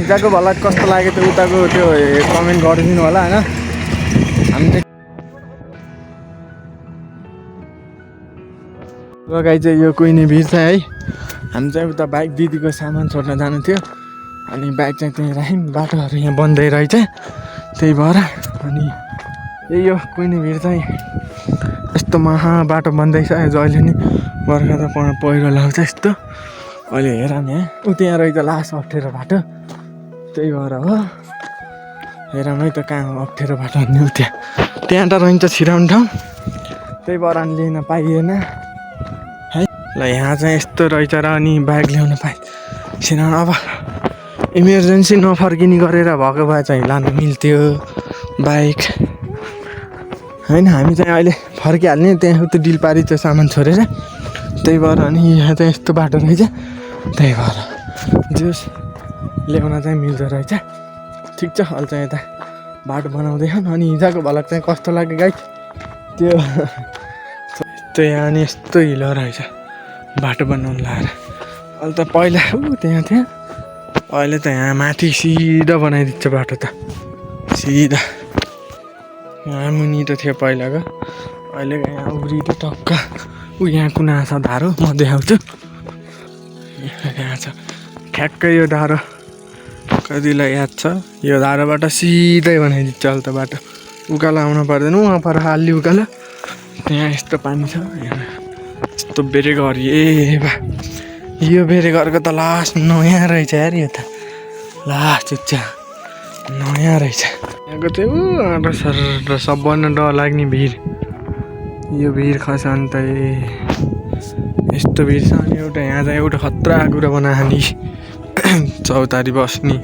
हिजोको भला कस्तो लाग्यो त्यो उताको त्यो कमेन्ट गरिदिनु होला होइन। हामी चाहिँ लगाइ चाहिँ यो कुहिने भिर चाहिँ है, हामी चाहिँ उता बाइक दिदीको सामान छोड्न जानु थियो अनि बाइक चाहिँ त्यहीँ राख्यौँ। बाटोहरू यहाँ बन्दै रहेछ त्यही भएर। अनि यही यो कुहिने भिर चाहिँ यस्तो महा बाटो बन्दैछ जहिले नि बर्खा त पहिरो लाउँछ यस्तो। अहिले हेरौँ यहाँ त्यहाँ रहेछ लास्ट अप्ठ्यारो बाटो त्यही भएर हो। हेरौँ है त कहाँ अप्ठ्यारो बाटो भन्ने त्यहाँ त रहन्छ छिराउने ठाउँ त्यही भएर अनि लिन पाइएन है। ल यहाँ चाहिँ यस्तो रहेछ र अनि बाइक ल्याउन छिराउन अब इमर्जेन्सी नफर्किने गरेर भएको भए चाहिँ लानु मिल्थ्यो बाइक होइन। हामी चाहिँ अहिले फर्किहाल्ने त्यहाँ उता डिलपारी त्यो सामान छोडेर त्यही भएर। अनि यहाँ चाहिँ यस्तो बाटो रहेछ त्यही भएर जुस ल्याउन चाहिँ मिल्दो रहेछ। ठिक छ अहिले चाहिँ यता बाटो बनाउँदैछन्। अनि हिजोको भलक चाहिँ कस्तो लाग्यो गाइस त्यो यस्तो यहाँ नि यस्तो हिलो रहेछ बाटो बनाउनु लगाएर। अहिले त पहिला त्यहाँ थियो अहिले त यहाँ माथि सिधा बनाइदिन्छ बाटो त सिधा। यहाँ मुनि त थियो पहिलाको अहिले यहाँ उब्रिँदै टक्क यहाँ कुना छ धारो म देखाउँछु। यहाँ छ ठ्याक्कै यो धारो कतिलाई याद छ यो धारोबाट सिधै बनाइदिन्छ अहिले त बाटो। उकालो आउनु पर्दैन उहाँ पर हाल्ली उकालो त्यहाँ यस्तो पानी छ। यहाँ यस्तो बेरेघर ए बा यो बेरेघरको त लास्ट नयाँ रहेछ यार यो त लास्ट इच्छा नयाँ रहेछ। यहाँको चाहिँ सर सबभन्दा डर लाग्ने भिर यो भिर खस अन्त यस्तो भिर छ। अनि एउटा यहाँ चाहिँ एउटा खतरा कुरा बनाहाली चौतारी बस्ने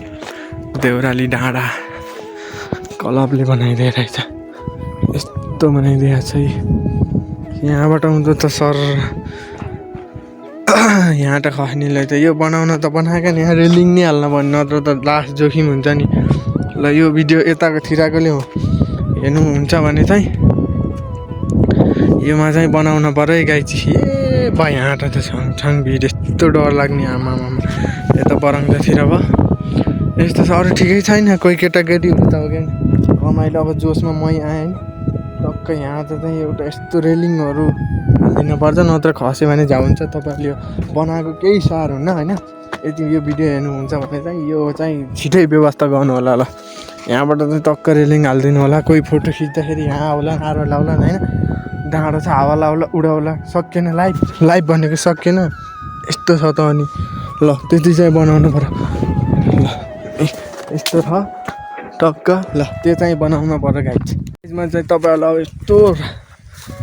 देउराली डाँडा क्लबले बनाइदिए रहेछ यस्तो बनाइदिएको छ। यहाँबाट आउँदा त सर यहाँ त खस्नेलाई त यो बनाउन त बनाएको नि यहाँ रेलिङ नै हाल्न पर्ने नत्र त लास्ट जोखिम हुन्छ नि। ल यो भिडियो यताको थिराकोले हो हेर्नुहुन्छ भने चाहिँ योमा चाहिँ बनाउन पऱ्यो गाई चाहिँ ए बा यहाँ त छङ भिड यस्तो डर लाग्ने आमामा यता बरङतिर भयो यस्तो छ। अरू ठिकै छैन कोही केटाकेटीहरू त हो क्या रमाइलो अब जोसमा मै आएँ नि टक्क यहाँ त चाहिँ एउटा यस्तो रेलिङहरू हालिदिनु पर्छ नत्र खस्यो भने झा हुन्छ। तपाईँहरूले यो बनाएको केही साह्रो हुन्न होइन। यदि यो भिडियो हेर्नुहुन्छ भने चाहिँ यो चाहिँ छिटै व्यवस्था गर्नु होला। ल यहाँबाट चाहिँ टक्क रेलिङ हालिदिनु होला। कोही फोटो खिच्दाखेरि यहाँ आउला नारो लाउला होइन डाँडो छ हावा लाउला उडाउला सकिएन लाइभ भनेको सकिएन यस्तो छ त। अनि ल त्यति चाहिँ बनाउनु पर्यो। ल यस्तो छ टक्क ल त्यो चाहिँ बनाउनु पर्यो गाइस। यसमा चाहिँ तपाईँहरूलाई अब यस्तो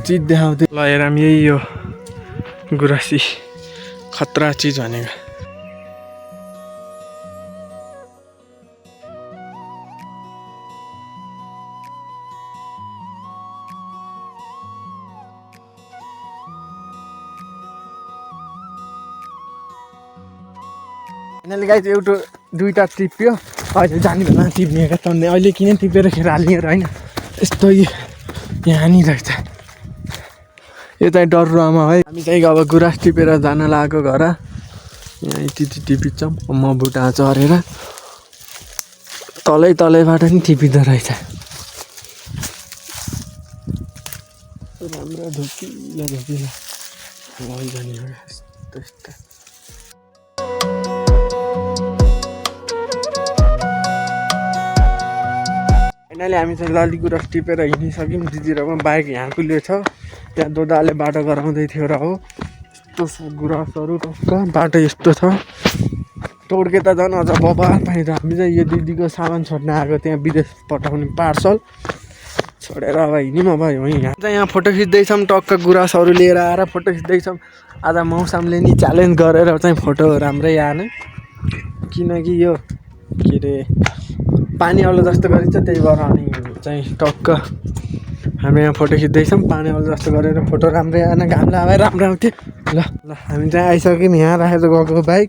चिज देखाउँथेँ। ल हेरौँ यही हो गुराँसी खतरा चिज भनेको। यिनीहरूले गाइस एउटा दुईवटा टिप्यो अहिले जाने बेला टिप्ने क्या तन्ने अहिले किन टिपेर खेर हाल्ने होइन यस्तो यहाँ नि रहेछ। यो चाहिँ डरुवामा है हामी चाहिँ अब गुराँस टिपेर जान लागेको घर यहाँ यति टिपिन्छौँ म बुटा चढेर तलैबाट नि टिपिँदो रहेछ राम्रो धुकिलो जाने यस्तो फाइनली हामी चाहिँ लाली गुराँस टिपेर हिँडिसक्यौँ। दिदी र बाइक यहाँ कुल्यो छ त्यहाँ दोदाले बाटो गराउँदै थियो र हो यस्तो गुराँसहरू टक्क बाटो यस्तो छ तोड्के त झन् अझ बबाल पाइन्छ। हामी चाहिँ यो दिदीको सामान छोड्न आएको त्यहाँ विदेश पठाउने पार्सल छोडेर अब हिँड्यौँ। अब यहाँ चाहिँ यहाँ फोटो खिच्दैछौँ टक्क गुराँसहरू लिएर आएर फोटो खिच्दैछौँ। आज मौसमले नि च्यालेन्ज गरेर चाहिँ फोटो राम्रै आएन किनकि यो के अरे पानी आउला जस्तो गरिन्छ त्यही भएर। अनि चाहिँ टक्क हामी यहाँ फोटो खिच्दैछौँ पानी आउला जस्तो गरेर फोटो राम्रै आएन घाम लगाए राम्रो आउँथ्यो। ल हामी चाहिँ आइसक्यौँ यहाँ राखेर गएको बाइक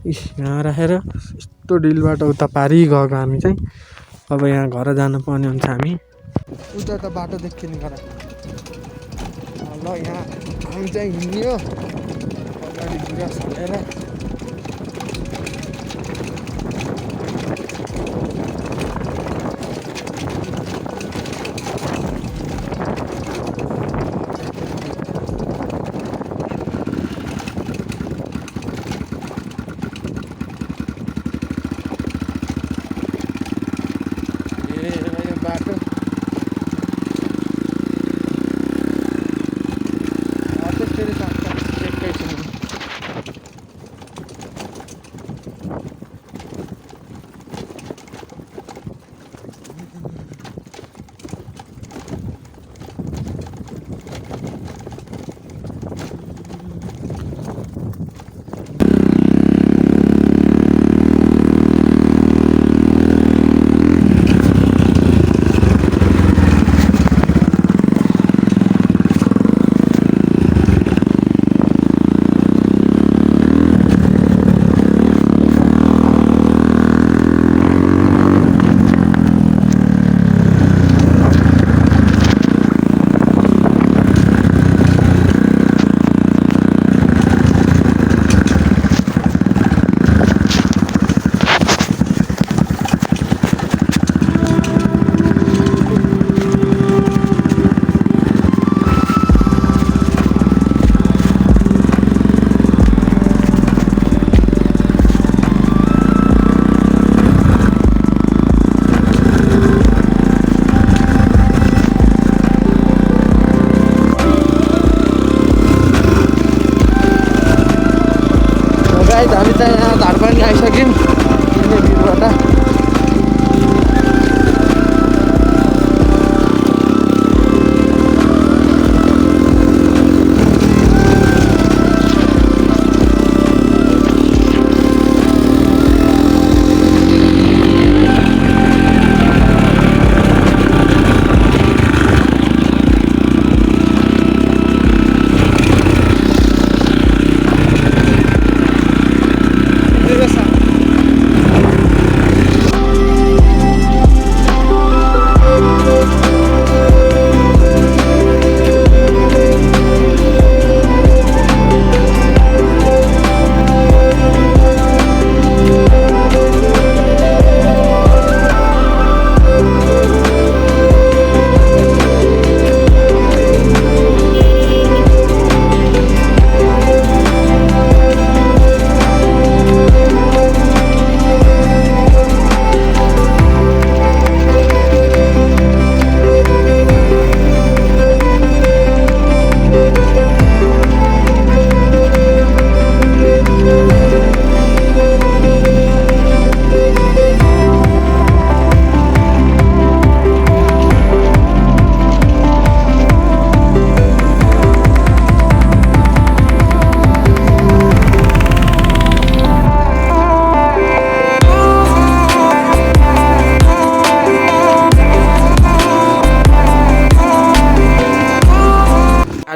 यहाँ राखेर यस्तो डिलबाट उता पारि गएको हामी चाहिँ अब यहाँ घर जानुपर्ने हुन्छ। हामी उता त बाटो देखिने घर ल यहाँ हामी चाहिँ हिँड्यो अगाडि गुराँस हालेर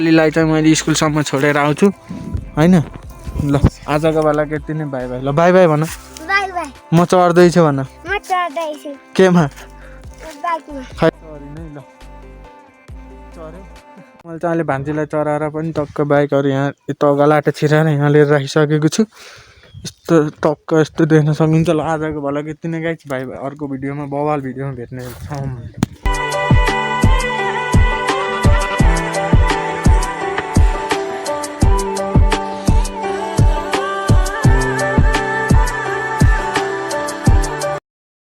अलिलाई चाहिँ मैले स्कुलसम्म छोडेर आउँछु होइन। ल आजको बेला यति नै, बाई बाई। ल बाई बाई भन। म चढ्दैछु भन। केमा? खै सरी नै। ल चढ्यो मैले चाहिँ अहिले भान्जीलाई चढाएर पनि टक्क बाइकहरू यहाँ यता गलाटो छिराएर यहाँ लिएर राखिसकेको छु। यस्तो टक्क यस्तो देख्न सकिन्छ। ल आजको भला यति नै गाइस, बाई बाई। अर्को भिडियोमा बवाल भिडियोमा भेट्ने छौँ।